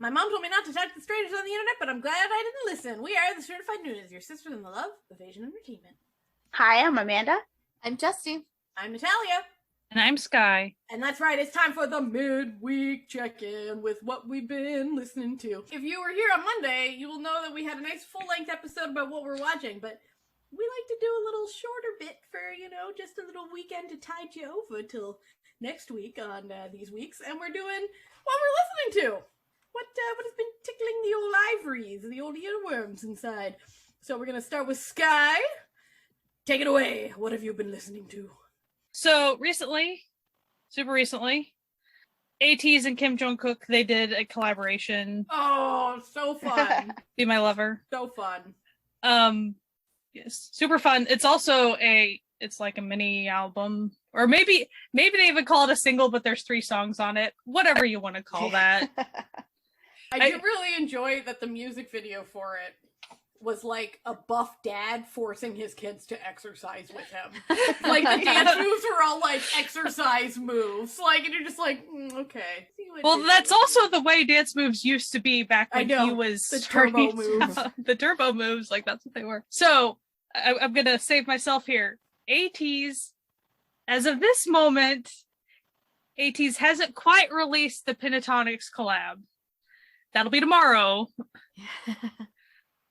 My mom told me not to talk to strangers on the internet, but I'm glad I didn't listen. We are the Certified Noonies, your sisters in the love of Asian entertainment. Hi, I'm Amanda. I'm Jessie. I'm Natalia. And I'm Sky. And that's right, it's time for the midweek check-in with what we've been listening to. If you were here on Monday, you will know that we had a nice full-length episode about what we're watching, but we like to do a little shorter bit for, just a little weekend to tide you over till next week on these weeks, and we're doing what we're listening to. What has been tickling the old ivories, the old earworms inside. So we're going to start with Sky. Take it away. What have you been listening to? So super recently, ATEEZ and Kim Jong-kook, they did a collaboration. Oh, so fun. Be My Lover. So fun. Yes, super fun. It's also it's like a mini album, or maybe they even call it a single, but there's 3 songs on it. Whatever you want to call that. I do really enjoy that the music video for it was like a buff dad forcing his kids to exercise with him. Like the dance moves are all like exercise moves. Like, and you're just like, okay. Well, that's also the way dance moves used to be back when he was the turbo moves. The turbo moves, like that's what they were. So I'm gonna save myself here. ATEEZ, as of this moment, ATEEZ hasn't quite released the Pentatonics collab. That'll be tomorrow.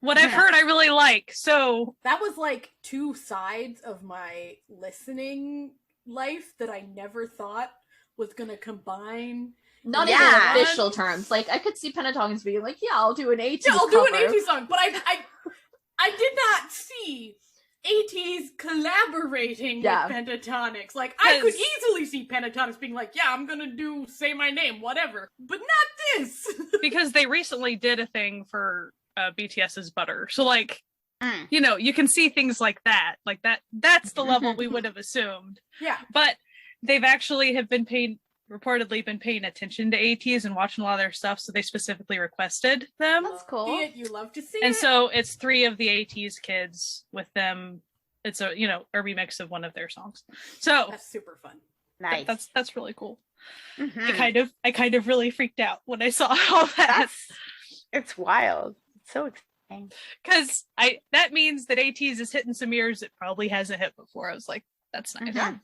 What I've heard I really like, so... That was like 2 sides of my listening life that I never thought was gonna combine. Not even official terms. Like, I could see Pentatonics being like, I'll do an ATEEZ I'll cover. do an ATEEZ song, but I did not see ATEEZ collaborating with Pentatonics. Like, I could easily see Pentatonics being like, I'm gonna do Say My Name, whatever. But not this! Because they recently did a thing for BTS's Butter. So, like, you can see things like that. Like, that's the level we would have assumed. Yeah. But they've actually reportedly been paying attention to ATEEZ and watching a lot of their stuff, so they specifically requested them. That's cool. You love to see and it. So it's 3 of the ATEEZ kids with them. It's a remix of one of their songs. So that's super fun. Nice. That's really cool. Mm-hmm. I kind of really freaked out when I saw all that. It's wild. It's so exciting. Because that means that ATEEZ is hitting some ears it probably hasn't hit before. I was like, that's nice.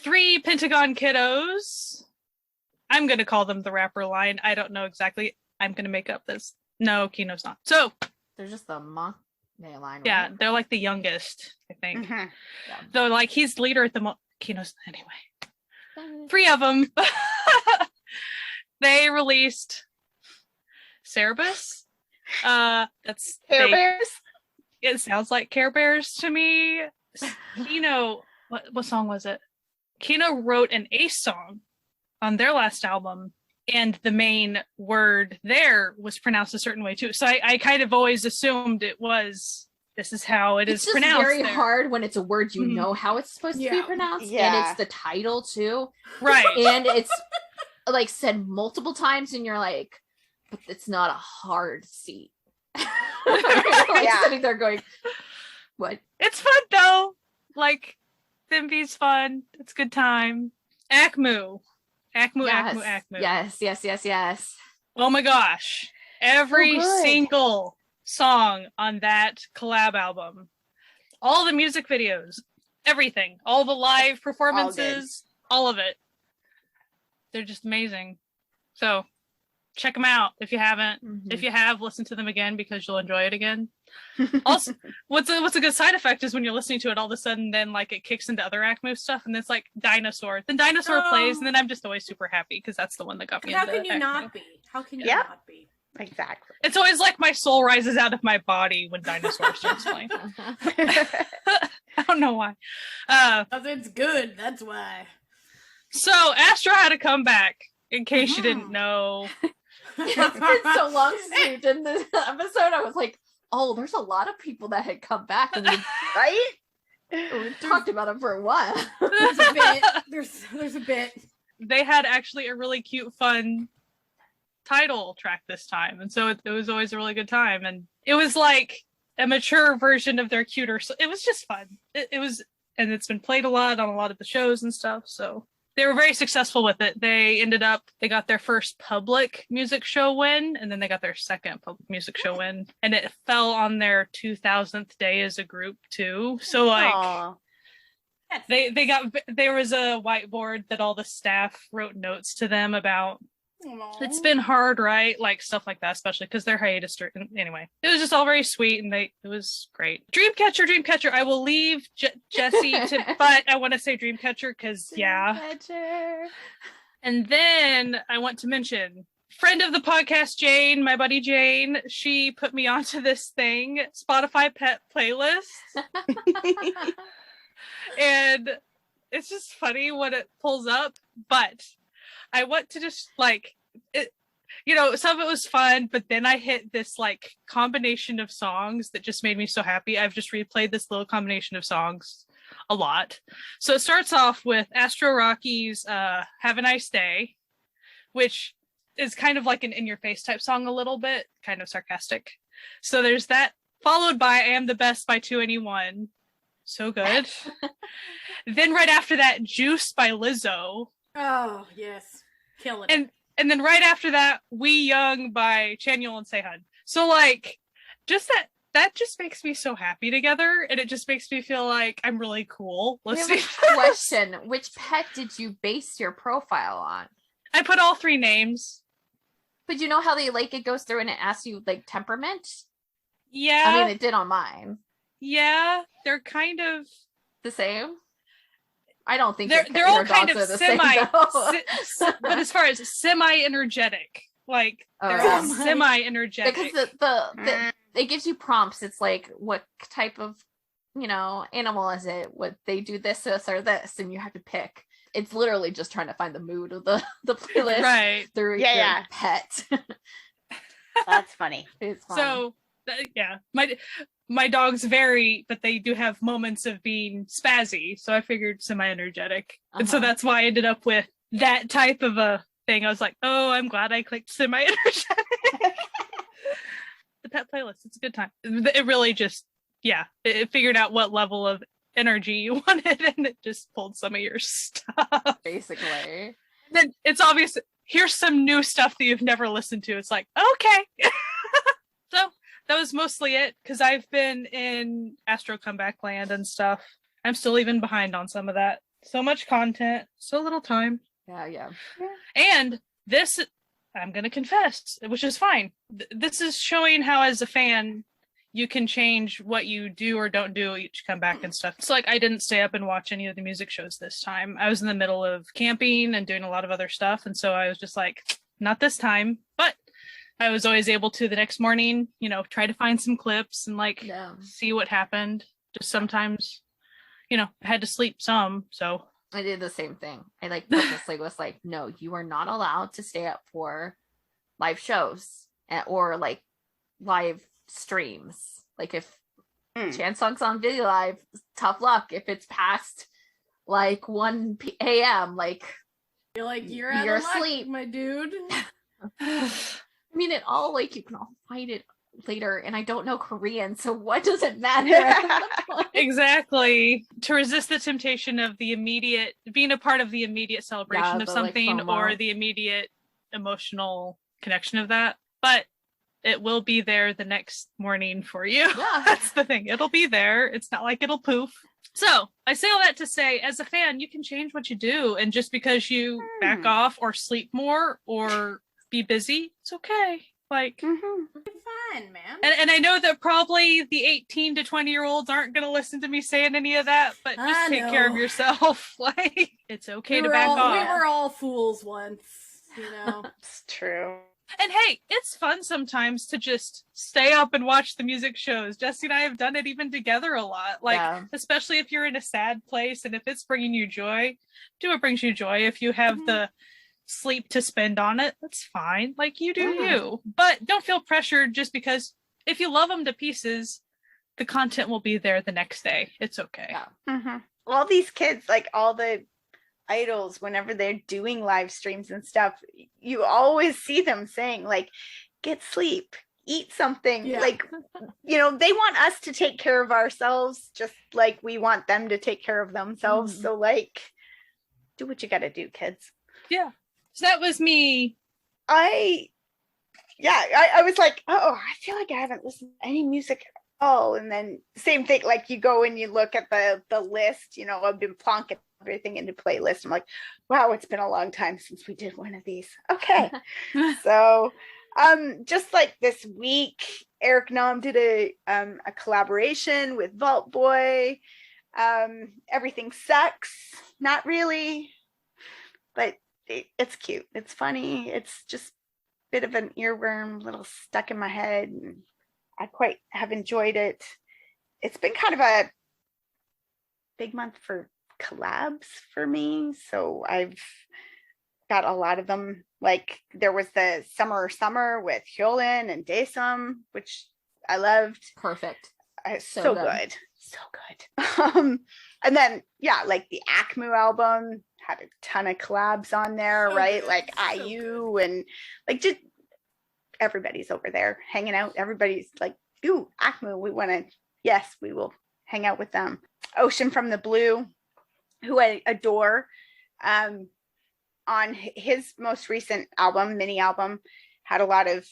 3 Pentagon kiddos. I'm going to call them the rapper line. I don't know exactly. I'm going to make up this. No, Kino's not. So. They're just the line, right? Yeah, they're like the youngest, I think. Though, like, he's leader at the Kino's. Anyway. 3 of them. They released Cerebus. That's Care Bears? It sounds like Care Bears to me. Kino, what song was it? Kino wrote an Ace song on their last album, and the main word there was pronounced a certain way too. So I kind of always assumed this is how it's pronounced. It's very hard when it's a word you know how it's supposed to be pronounced, and it's the title too. Right. And it's like said multiple times, and you're like, but it's not a hard C. Sitting there going, what? It's fun though. Like, Thimby's fun. It's a good time. Acmu. Yes. Oh my gosh. Every single song on that collab album. All the music videos. Everything. All the live performances. All of it. They're just amazing. So, check them out if you haven't. If you have, listen to them again because you'll enjoy it again. Also, what's a good side effect is when you're listening to it, all of a sudden then like it kicks into other Acmu stuff, and it's like Dinosaur. Then Dinosaur plays, and then I'm just always super happy because that's the one that got me. How can you not be? How can you not be? Exactly. It's always like my soul rises out of my body when Dinosaur starts playing. I don't know why. Because it's good. That's why. So Astro had to come back. In case you didn't know. It's been so long since we did this episode. I was like, oh, there's a lot of people that had come back, and we've talked about it for a while. There's a bit. There's a bit. They had actually a really cute, fun title track this time, and so it was always a really good time. And it was like a mature version of their cuter. So it was just fun. It was, and it's been played a lot on a lot of the shows and stuff. So they were very successful with it. They got their first public music show win, and then they got their second public music show win, and it fell on their 2000th day as a group too. So like, Aw. there was a whiteboard that all the staff wrote notes to them about. Aww. It's been hard, right? Like stuff like that, especially because they're hiatus. Anyway, it was just all very sweet, and it was great. Dreamcatcher. I will leave Jessie to, but I want to say Dreamcatcher because yeah. Dreamcatcher. And then I want to mention friend of the podcast, Jane, my buddy Jane. She put me onto this thing, Spotify Pet Playlist, and it's just funny what it pulls up, but I want to just like it, some of it was fun, but then I hit this like combination of songs that just made me so happy. I've just replayed this little combination of songs a lot. So it starts off with Astro Rocky's Have a Nice Day, which is kind of like an in your face type song a little bit, kind of sarcastic. So there's that, followed by I Am the Best by 2NE1. So good. Then right after that, Juice by Lizzo. Oh, yes. Killing it. And then right after that, We Young by Chanyeol and Sehun. So like, just that just makes me so happy together, and it just makes me feel like I'm really cool listening. Question: which pet did you base your profile on? I put all 3 names. But you know how it goes through and it asks you like temperament? Yeah. I mean, it did on mine. Yeah, they're kind of The same? I don't think they're all kind of the semi, same, but as far as semi-energetic, like they're all semi-energetic. Because the it gives you prompts. It's like, what type of animal is it? What they do this or this, and you have to pick. It's literally just trying to find the mood of the playlist, right? Through your pet. That's funny. It's fun. So yeah, my dogs vary, but they do have moments of being spazzy. So I figured semi-energetic. And so that's why I ended up with that type of a thing. I was like, oh, I'm glad I clicked semi-energetic. The pet playlist, it's a good time. It really just, it figured out what level of energy you wanted, and it just pulled some of your stuff. Basically. And then it's obvious, here's some new stuff that you've never listened to. It's like, okay. So that was mostly it, because I've been in Astro Comeback Land and stuff. I'm still even behind on some of that. So much content, so little time. Yeah. And this, I'm going to confess, which is fine. This is showing how, as a fan, you can change what you do or don't do each comeback and stuff. It's like I didn't stay up and watch any of the music shows this time. I was in the middle of camping and doing a lot of other stuff. And so I was just like, not this time. But I was always able to the next morning, try to find some clips and see what happened. Just sometimes, I had to sleep some. So I did the same thing. I purposely was like, no, you are not allowed to stay up for live shows or live streams. Like if Chansung's on Video Live, tough luck. If it's past 1 a.m., you're like, you're asleep, my dude. I mean, it all you can all find it later, and I don't know Korean, so what does it matter? Exactly. To resist the temptation of being a part of the immediate celebration of something, or the immediate emotional connection of that. But it will be there the next morning for you. Yeah. That's the thing. It'll be there. It's not like it'll poof. So I say all that to say, as a fan, you can change what you do. And just because you back off or sleep more or be busy, it's okay. It's fine, man. And I know that probably the 18 to 20-year-olds aren't going to listen to me saying any of that, but just take care of yourself. It's okay to back off. We were all fools once, It's true. And hey, it's fun sometimes to just stay up and watch the music shows. Jessie and I have done it even together a lot. Especially if you're in a sad place, and if it's bringing you joy, do what brings you joy. If you have the sleep to spend on it, that's fine. You do you. But don't feel pressured just because if you love them to pieces, the content will be there the next day. It's okay. Yeah. All these kids, all the idols, whenever they're doing live streams and stuff, you always see them saying get sleep, eat something. They want us to take care of ourselves just like we want them to take care of themselves. So do what you gotta do, kids. Yeah. So that was me. I was like, oh, I feel like I haven't listened to any music at all. And then same thing, like you go and you look at the list, you know, I've been plonking everything into playlist. I'm like, wow, it's been a long time since we did one of these. Okay. So just like this week, Eric Nam did a collaboration with Vault Boy. Everything Sucks, not really, but it's cute, it's funny, it's just a bit of an earworm, little stuck in my head, and I quite have enjoyed it. It's been kind of a big month for collabs for me, so I've got a lot of them. Like there was the Summer with Hyolyn and Daesum, which I loved. Perfect. So good. So good. And then like the Acmu album had a ton of collabs on there, right? Like IU and like just everybody's over there hanging out. Everybody's like, ooh, Acmu, we will hang out with them. Ocean from the Blue, who I adore, on his most recent album, mini album, had a lot of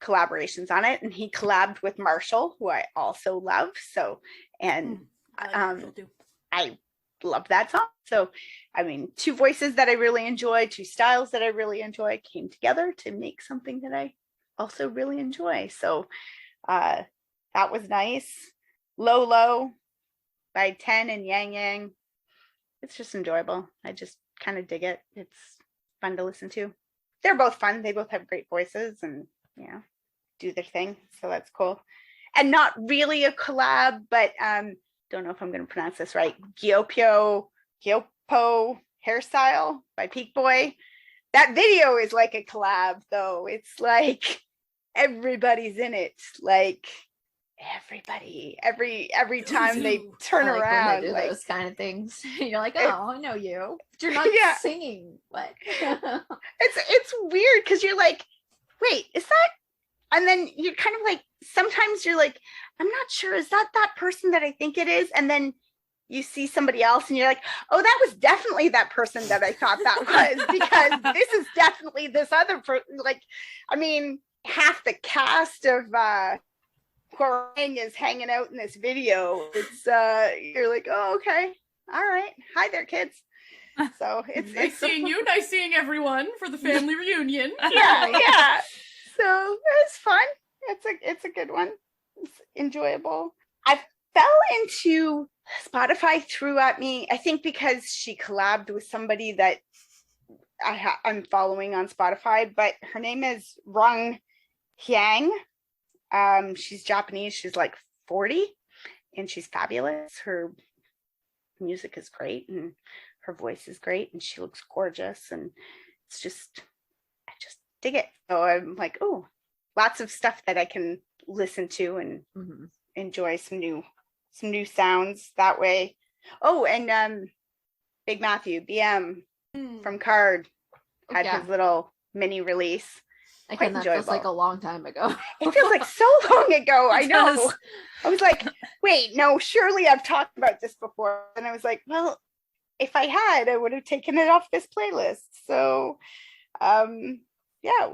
collaborations on it, and he collabed with Marshall, who I also love. So, and I love that song. So, I mean, two voices that I really enjoy, two styles that I really enjoy came together to make something that I also really enjoy. So, that was nice. Low by 10 and Yang Yang. It's just enjoyable. I just kind of dig it. It's fun to listen to. They're both fun. They both have great voices and, you know, do their thing. So that's cool. And not really a collab, but don't know if I'm going to pronounce this right. Gyopo Hairstyle by Peak Boy. That video is like a collab, though. It's like everybody's in it. Like everybody, every time they turn around, when they do those kind of things. You're like, oh, I know you, but you're not singing. What? it's weird because you're like, wait, is that? And then you're kind of like, sometimes you're like, I'm not sure, is that person that I think it is? And then you see somebody else and you're like, oh, that was definitely that person that I thought that was, because this is definitely this other person. Like, I mean, half the cast of Hwarang is hanging out in this video. It's you're like, oh, okay, all right, hi there, kids. So it's nice seeing you, nice seeing everyone for the family reunion. yeah. So it's fun. It's a good one. It's enjoyable. I fell into Spotify threw at me, I think because she collabed with somebody that I'm following on Spotify, but her name is Rong Hyang. She's Japanese. She's like 40 and she's fabulous. Her music is great and her voice is great and she looks gorgeous, and it's just, I just dig it. So I'm like, oh, lots of stuff that I can listen to and enjoy some new sounds that way. Oh, and Big Matthew BM from Card had his little mini release. Again, that feels like a long time ago. It feels like so long ago. I know. I was like, wait, no, surely I've talked about this before. And I was like, well, if I had, I would have taken it off this playlist. So yeah, it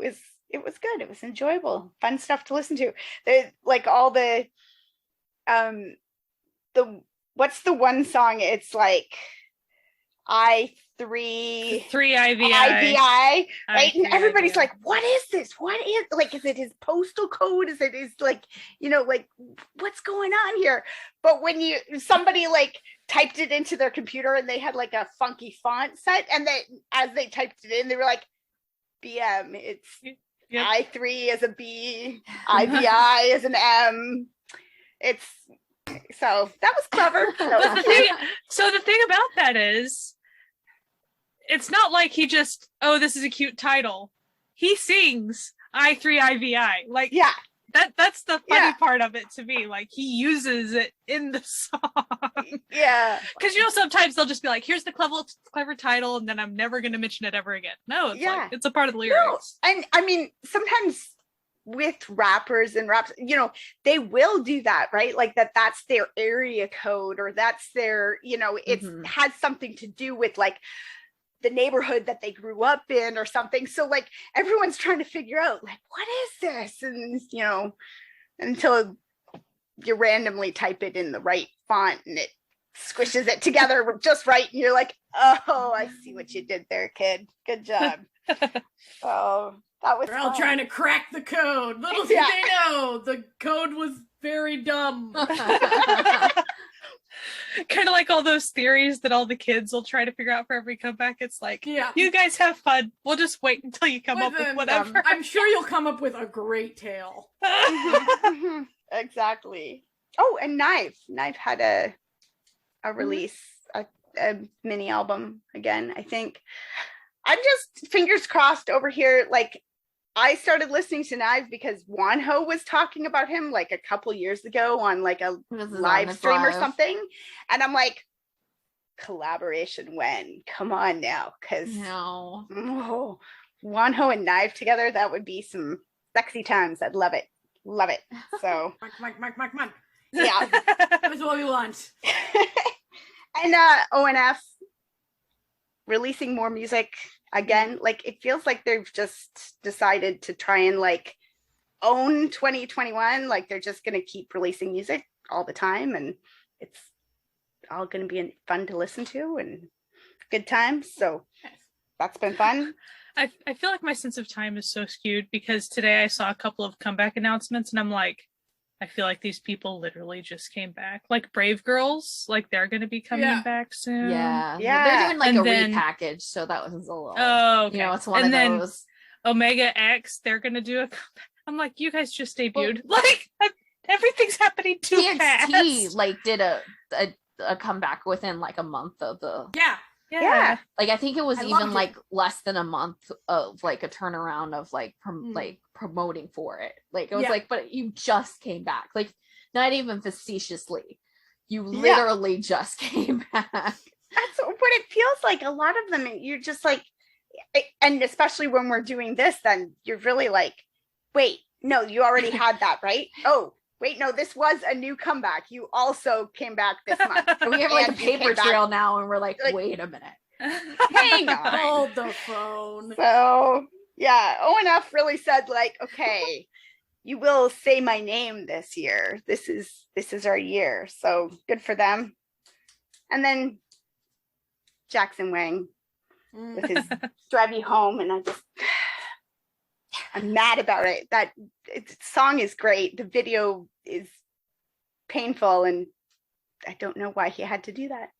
was good. It was enjoyable, fun stuff to listen to. Like all the what's the one song? It's like I3 IVI, right? And everybody's like, what is this? What is, like, is it his postal code? Is it his, like, you know, like, what's going on here? But when somebody like typed it into their computer and they had like a funky font set, and as they typed it in, they were like, BM, it's I3 as a B, IVI as an M. It's, so that was clever. So the thing about that is, it's not like he just, oh, this is a cute title. He sings I3 IVI. Like, yeah, that's the funny part of it to me. Like, he uses it in the song. Yeah. Because, you know, sometimes they'll just be like, here's the clever title, and then I'm never going to mention it ever again. No, it's like, it's a part of the lyrics. No. And I mean, sometimes with rappers and raps, you know, they will do that, right? Like that's their area code, or that's their, you know, it's has something to do with like the neighborhood that they grew up in or something. So like everyone's trying to figure out like, what is this? And you know, until you randomly type it in the right font and it squishes it together just right, and you're like, oh, I see what you did there, kid. Good job. Oh, that was They're all trying to crack the code. Little did they know, the code was very dumb. Kind of like all those theories that all the kids will try to figure out for every comeback. It's like, you guys have fun. We'll just wait until you come up with whatever. I'm sure you'll come up with a great tale. Exactly. Oh, and Knife had a release, a mini album again, I think. I'm just fingers crossed over here. Like, I started listening to Knife because Wonho was talking about him like a couple years ago on like a live stream or something. And I'm like, collaboration when? Come on now. Because Wonho and Knife together, that would be some sexy times. I'd love it. Love it. So. Come on. Yeah. That's what we want. And ONF releasing more music again. Like, it feels like they've just decided to try and like own 2021. Like, they're just going to keep releasing music all the time, and it's all going to be fun to listen to and good times. So that's been fun. I feel like my sense of time is so skewed because today I saw a couple of comeback announcements and I'm like, I feel like these people literally just came back. Like Brave Girls, like they're going to be coming back soon. Yeah. They're doing like repackage, so that was a little. Oh, okay. You know, it's one of those. Omega X, they're going to do a comeback. I'm like, you guys just debuted. Like, everything's happening too fast. TXT like did a comeback within like a month of the. Yeah. Like, I think it was even like less than a month of like a turnaround of like like promoting for it. Like, it was like, but you just came back. Like, not even facetiously. You literally just came back. That's what it feels like. A lot of them, you're just like, and especially when we're doing this, then you're really like, wait, no, you already had that, right? Oh, wait, no, this was a new comeback. You also came back this month. We have like a paper trail now, and we're like, wait a minute. Hang on. Hold the phone. So, yeah, ONF really said, like, okay, you will say my name this year. This is our year. So good for them. And then Jackson Wang with his Drive You Home, and I'm mad about it. That song is great. The video is painful, and I don't know why he had to do that,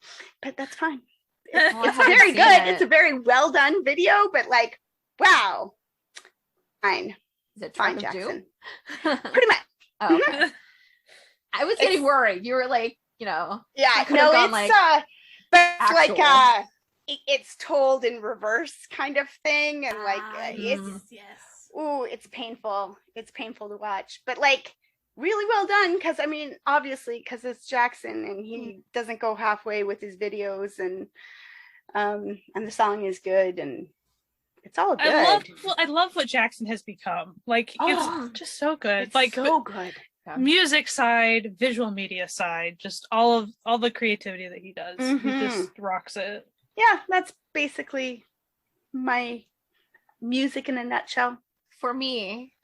but that's fine. It's very good. It's a very well done video, but like, wow. Fine. Is it fine, Jackson? Pretty much. Oh, okay. I was getting worried. You were like, you know. Yeah, no, it's like, but actual. Like it's told in reverse kind of thing, and like it's painful. It's painful to watch, but like really well done, because I mean, obviously, because it's Jackson and he doesn't go halfway with his videos, and the song is good, and it's all good. I love what Jackson has become. Like, it's just so good. It's like so good. Music side, visual media side, just all the creativity that he does. He just rocks it. Yeah, that's basically my music in a nutshell. For me,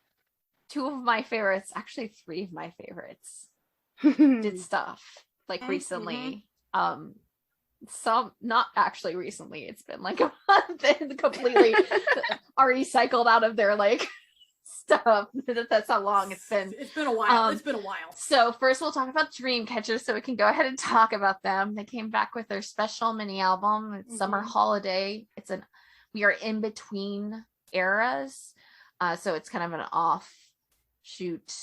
two of my favorites, actually three of my favorites, did stuff like recently. Some not actually recently. It's been like a month and completely already cycled out of their like stuff. That's how long it's been. It's been a while. It's been a while. So first we'll talk about Dreamcatcher, so we can go ahead and talk about them. They came back with their special mini album. It's Summer Holiday. We are in between eras. So it's kind of an offshoot.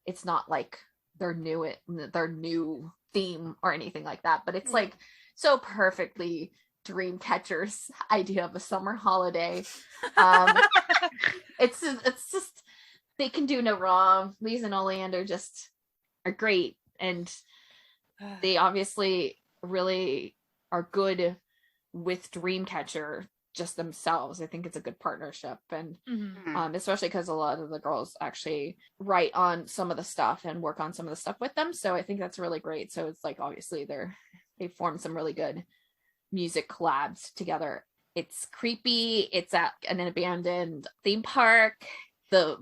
It's not like their new theme or anything like that, but it's like so perfectly Dreamcatcher's idea of a summer holiday. It's just they can do no wrong. Lise and Oleander just are great, and they obviously really are good with Dreamcatcher just themselves. I think it's a good partnership, and especially because a lot of the girls actually write on some of the stuff and work on some of the stuff with them, so I think that's really great. So it's like obviously they formed some really good music collabs together. It's creepy. It's at an abandoned theme park. The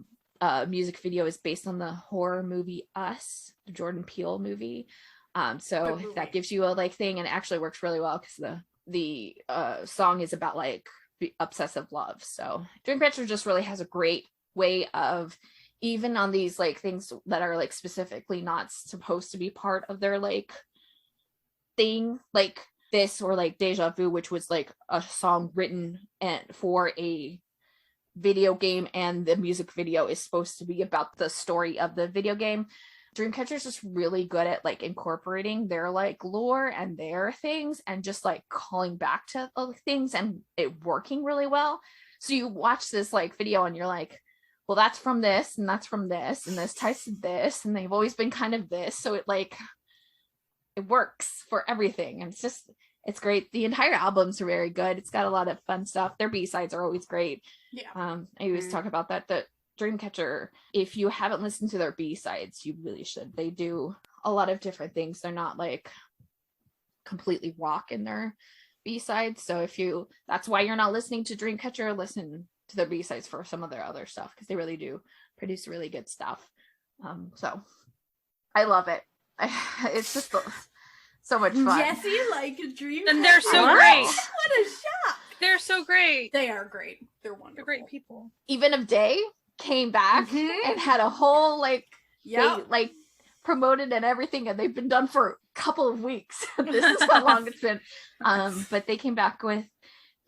music video is based on the horror movie Us, the Jordan Peele movie. So that gives you a like thing, and it actually works really well because the song is about like obsessive love. So Dreamcatcher just really has a great way of, even on these like things that are like specifically not supposed to be part of their like thing, like this, or like Deja Vu, which was like a song written for a video game, and the music video is supposed to be about the story of the video game. Dreamcatcher is just really good at like incorporating their like lore and their things, and just like calling back to other things, and it working really well. So you watch this like video and you're like, well, that's from this, and that's from this, and this ties to this, and they've always been kind of this. So it like, it works for everything. And it's great. The entire albums are very good. It's got a lot of fun stuff. Their B-sides are always great. Yeah. I always talk about that Dreamcatcher, if you haven't listened to their B-sides, you really should. They do a lot of different things. They're not like completely rock in their B-sides. So that's why you're not listening to Dreamcatcher, listen to their B-sides for some of their other stuff, because they really do produce really good stuff. So I love it. It's just so much fun. Jessie, like a dream. And they're so great. What a shock. They're so great. They are great. They're wonderful. They're great people. Even of Day came back and had a whole like, they like promoted and everything, and they've been done for a couple of weeks. This is how long it's been. But they came back with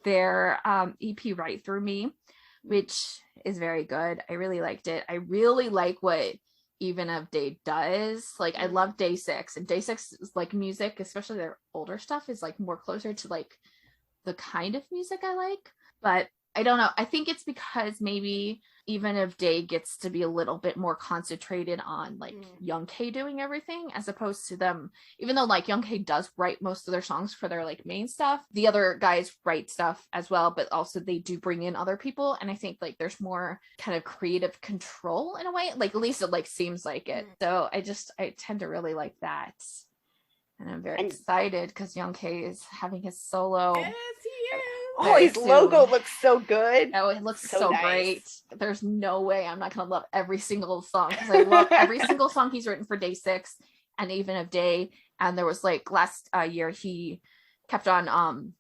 their EP Right Through Me, which is very good. I really liked it. I really like what Even of Day does. Like, I love Day 6, and Day 6 is like music, especially their older stuff, is like more closer to like the kind of music I like. But I don't know. I think it's because maybe Even of Day gets to be a little bit more concentrated on like Young K doing everything, as opposed to them, even though like Young K does write most of their songs for their like main stuff, the other guys write stuff as well, but also they do bring in other people. And I think like there's more kind of creative control in a way, like at least it like seems like it. So I tend to really like that. And I'm very excited because Young K is having his solo. Yes, he is. Oh, his logo looks so good. Oh, it looks so nice. great. There's no way I'm not gonna love every single song, because I love every single song he's written for Day 6 and Even of Day. And there was like last year he kept on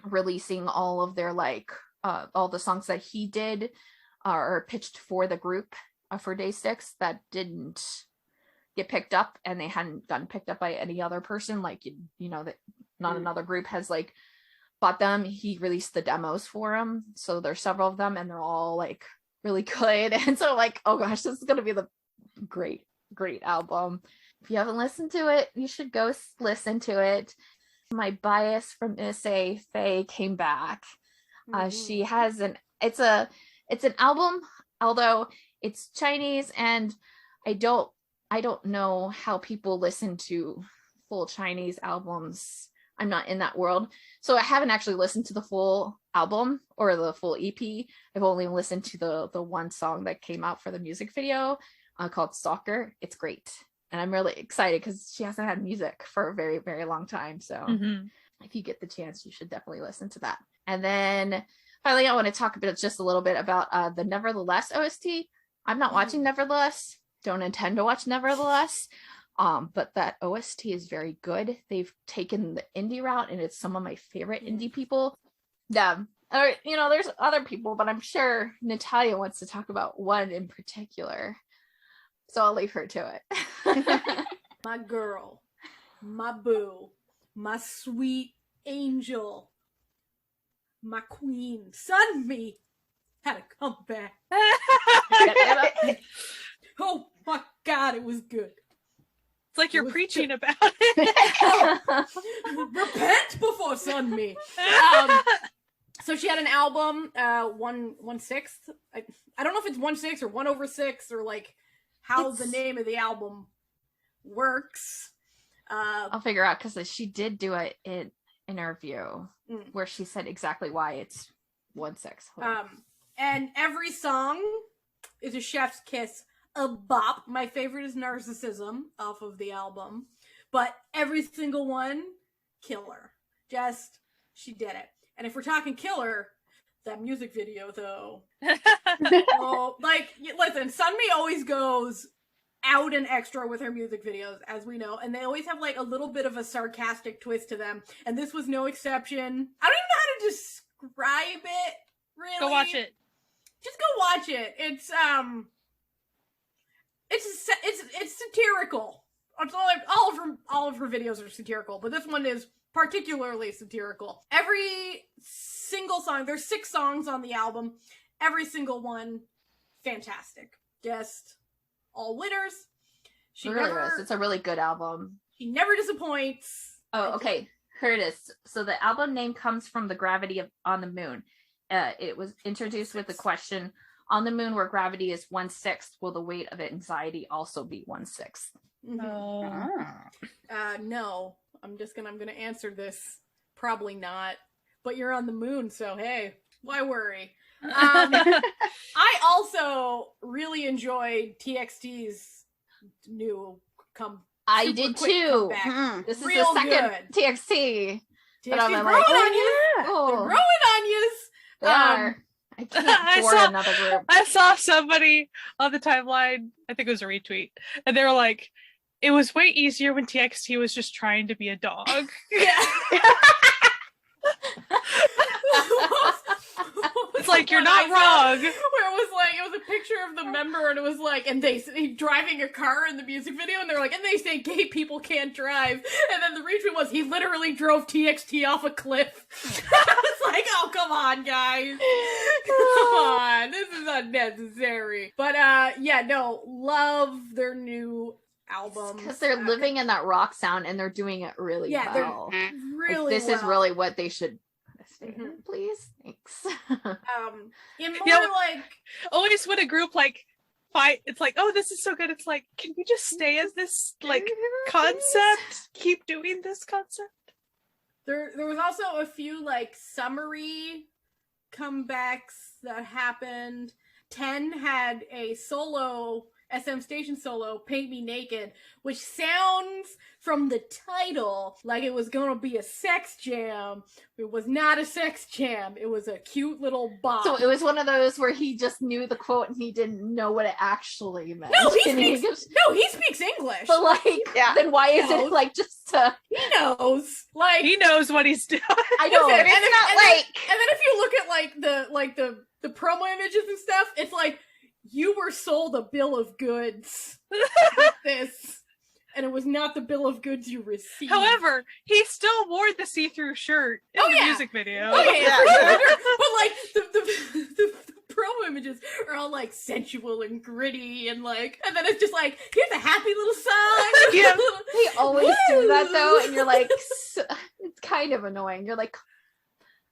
releasing all of their like all the songs that he did or pitched for the group for Day 6 that didn't get picked up, and they hadn't gotten picked up by any other person, like you know that not another group has like bought them. He released the demos for them, so there's several of them, and they're all like really good. And so like, oh gosh, this is gonna be the great album. If you haven't listened to it, you should go listen to it. My bias from SA Faye came back. She has it's an album, although it's Chinese, and I don't know how people listen to full Chinese albums. I'm not in that world. So I haven't actually listened to the full album or the full EP. I've only listened to the one song that came out for the music video called Stalker. It's great. And I'm really excited because she hasn't had music for a very, very long time. So if you get the chance, you should definitely listen to that. And then finally, I want to talk just a little bit about the Nevertheless OST. I'm not watching Nevertheless. Don't intend to watch Nevertheless. But that OST is very good. They've taken the indie route, and it's some of my favorite indie people. Yeah, you know, there's other people, but I'm sure Natalia wants to talk about one in particular. So I'll leave her to it. My girl, my boo, my sweet angel, my queen, Sunmi had a comeback. Oh my God, it was good. It's like you're preaching about it. Repent before Sunmi. So she had an album, 1/6. I don't know if it's 1/6 or 1/6 or like how the name of the album works. I'll figure out, because she did do an interview where she said exactly why it's 1/6. And every song is a chef's kiss. A bop. My favorite is Narcissism off of the album, but every single one, killer. Just she did it. And if we're talking killer, that music video though. Oh, like, listen, Sunmi always goes out and extra with her music videos, as we know, and they always have like a little bit of a sarcastic twist to them, and this was no exception. I don't even know how to describe it, really. Go watch it. Just go watch it. It's satirical. It's all of her videos are satirical, but this one is particularly satirical. Every single song, there's 6 songs on the album, every single one fantastic. Just all winners. It really is. It's a really good album. She never disappoints. Oh, okay. Here it is. So the album name comes from the gravity of On the Moon. It was introduced with the question, on the moon where gravity is 1/6, will the weight of anxiety also be 1/6? No. I'm gonna answer this. Probably not. But you're on the moon, so hey, why worry? I also really enjoyed TXT's new I did too. This is the second TXT. But I'm like, on you. They're growing on you. They are. I can't join another group. I saw somebody on the timeline, I think it was a retweet, and they were like, it was way easier when TXT was just trying to be a dog. Yeah. It's like, you're not wrong. Where it was a picture of the member, and it was like, and he's driving a car in the music video, and they're like, and they say gay people can't drive, and then the retweet was, he literally drove TXT off a cliff. It's like, oh, come on, guys. Come on. This is unnecessary. But, love their new album. Because they're living in that rock sound, and they're doing it really well. Really this is really what they should stay in, please. Thanks. Always when a group like fight, it's like, oh, this is so good. It's like, can we just stay as this like concept? Keep doing this concept. There was also a few like summary comebacks that happened. 10 had a solo SM Station solo, Paint Me Naked, which sounds from the title like it was gonna be a sex jam. It was not a sex jam. It was a cute little bop. So it was one of those where he just knew the quote and he didn't know what it actually meant. No, he speaks English. But then why is it like just he knows. Like he knows what he's doing. I know. And then if you look at the promo images and stuff, it's like, you were sold a bill of goods with this, and it was not the bill of goods you received. However, he still wore the see-through shirt in the music video. Oh yeah, sure. But like the promo images are all like sensual and gritty, and then it's just like, here's a happy little song. Yeah, they always do that though, and you're like, it's kind of annoying. You're like,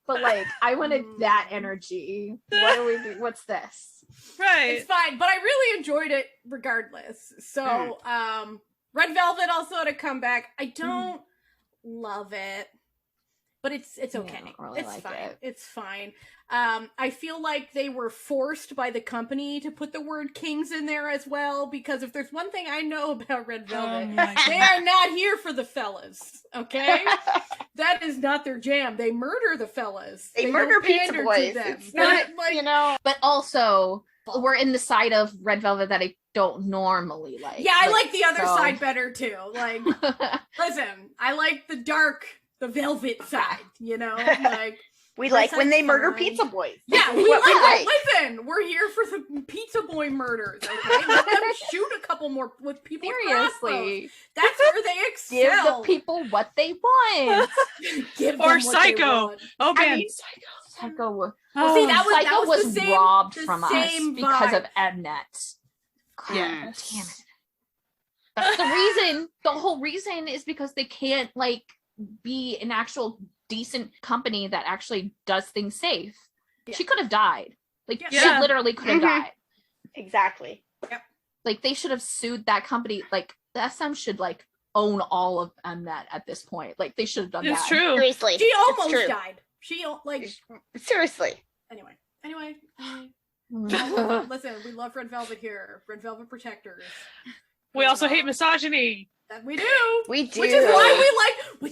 but like, I wanted that energy. What are we doing? What's this? Right. It's fine, but I really enjoyed it regardless. So, Red Velvet also had a comeback. I don't love it, but it's okay. Really it's fine. It's fine. I feel like they were forced by the company to put the word kings in there as well, because if there's one thing I know about Red Velvet, they are not here for the fellas, okay? That is not their jam. They murder the fellas. They murder pizza boys. It's not, But also, we're in the side of Red Velvet that I don't normally like. Yeah, I like the other side better too. Like, listen, I like the velvet side, like. We like when they murder pizza boys. Yeah, we like. Listen, we're here for some pizza boy murders, okay? Let them shoot a couple more with people. Seriously. That's where they excel. Give the people what they want. Give them or what Psycho. They want. Oh man, Psycho. Well, see, that was the same, robbed from us because vibe. of Mnet. Yeah. Damn it. That's the reason. The whole reason is because they can't be an actual decent company that actually does things safe. Yeah. She could have died. She literally could have died. Exactly. Yep. They should have sued that company. The SM should own all of Mnet at this point. They should have done that. It's true. Seriously. She almost died. She seriously. Anyway. Listen, we love Red Velvet here. Red Velvet protectors. We also hate misogyny. That we do. We do. Which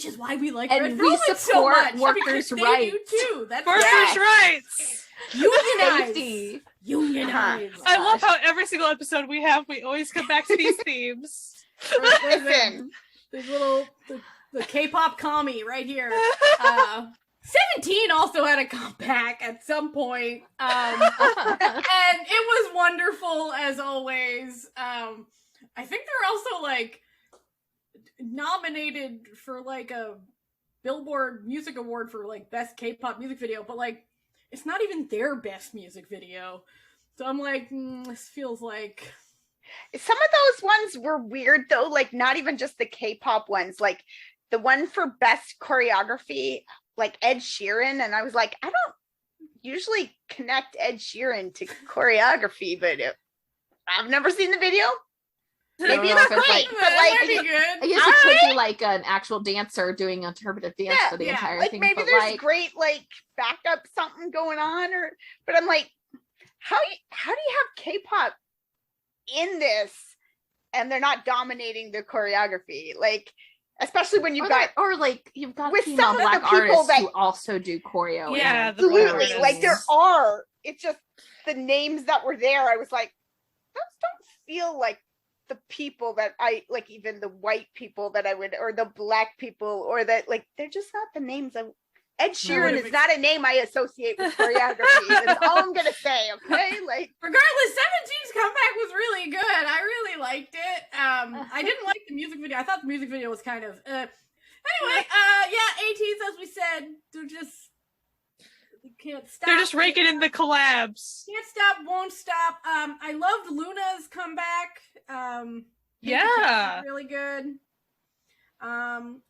is why we like and Red we Velvet support so much. workers' They rights. do too. That's Workers' rights. Unionize. Safety. Unionize. I love how every single episode we always come back to these themes. Listen. There's the K-pop commie right here. 17 also had a comeback at some point. And it was wonderful as always. I think they're also like nominated for like a Billboard Music Award for like best K-pop music video, but like it's not even their best music video. So I'm like, this feels like some of those ones were weird though, like not even just the K-pop ones, like the one for best choreography, like Ed Sheeran, and I was like, I don't usually connect Ed Sheeran to choreography, but I've never seen the video. Maybe it's great, but like, good. I guess it could be like an actual dancer doing interpretive dance for the entire like thing. maybe but there's like, great like backup something going on, but I'm like, how do you have K-pop in this and they're not dominating the choreography? Like, especially when you've got with some female of the black people artists that- who also do choreo. Yeah, and the absolutely, artists. like there are. It's just the names that were there. I was like, those don't feel like the people that I like, even the white people that I would, or the black people, or that like they're just not the names of. Ed Sheeran is not a name I associate with choreography. That's all I'm gonna say. Okay, like regardless, 17's comeback was really good. I really liked it. I didn't like the music video. I thought the music video was kind of anyway, ATs, as we said, they can't stop. They're just raking in the collabs. Can't stop, won't stop. I loved Luna's comeback. Yeah. Really good. And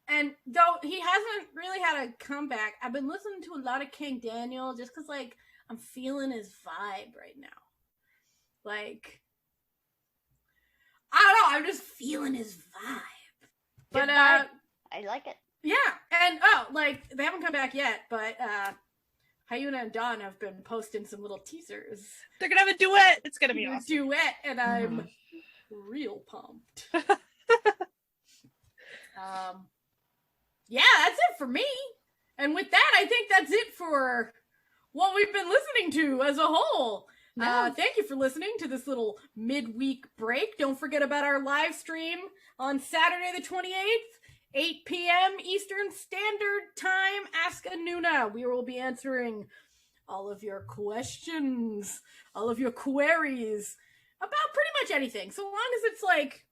though he hasn't really had a comeback, I've been listening to a lot of King Daniel just because, like, I'm feeling his vibe right now. Like, I don't know, I'm just feeling his vibe. But, I like it. yeah, and, like, they haven't come back yet, but, Hyuna and Dawn have been posting some little teasers. They're gonna have a duet. It's gonna be awesome. Duet, and I'm real pumped. Yeah, that's it for me. And with that, I think that's it for what we've been listening to as a whole. Thank you for listening to this little midweek break. Don't forget about our live stream on Saturday the 28th, 8 p.m. Eastern Standard Time. Ask Anuna. We will be answering all of your questions, all of your queries about pretty much anything. So long as it's like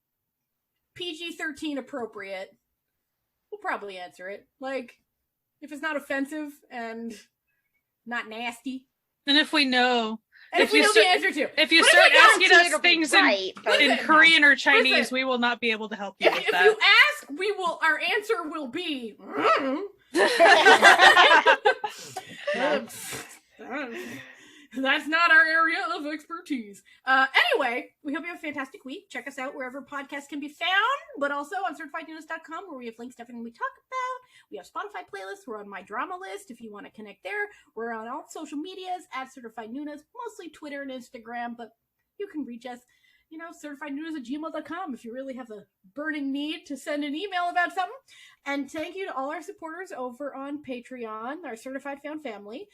PG-13 appropriate, we'll probably answer it. Like, if it's not offensive and not nasty. And if we know. And if we know the answer to. If you start asking us things in Listen, Korean or Chinese, listen. we will not be able to help you with If that. you ask, our answer will be. That's not our area of expertise. Anyway, we hope you have a fantastic week. Check us out wherever podcasts can be found, but also on certifiednews.com, where we have links to everything we talk about. We have Spotify playlists. We're on my drama list if you want to connect there. We're on all social medias at Certified Nunas, mostly Twitter and Instagram, but you can reach us, certifiednunas@gmail.com if you really have a burning need to send an email about something. And thank you to all our supporters over on Patreon, our Certified Found Family.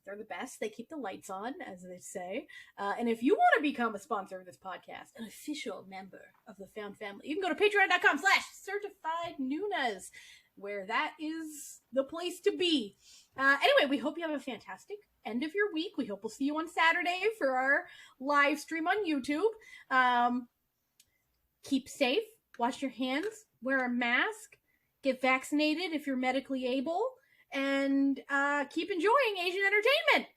They're the best. They keep the lights on, as they say. And if you want to become a sponsor of this podcast, an official member of the Found Family, you can go to patreon.com/certifiednunas, where that is the place to be. Anyway, we hope you have a fantastic end of your week. We hope we'll see you on Saturday for our live stream on YouTube. Keep safe. Wash your hands. Wear a mask. Get vaccinated if you're medically able. And keep enjoying Asian entertainment.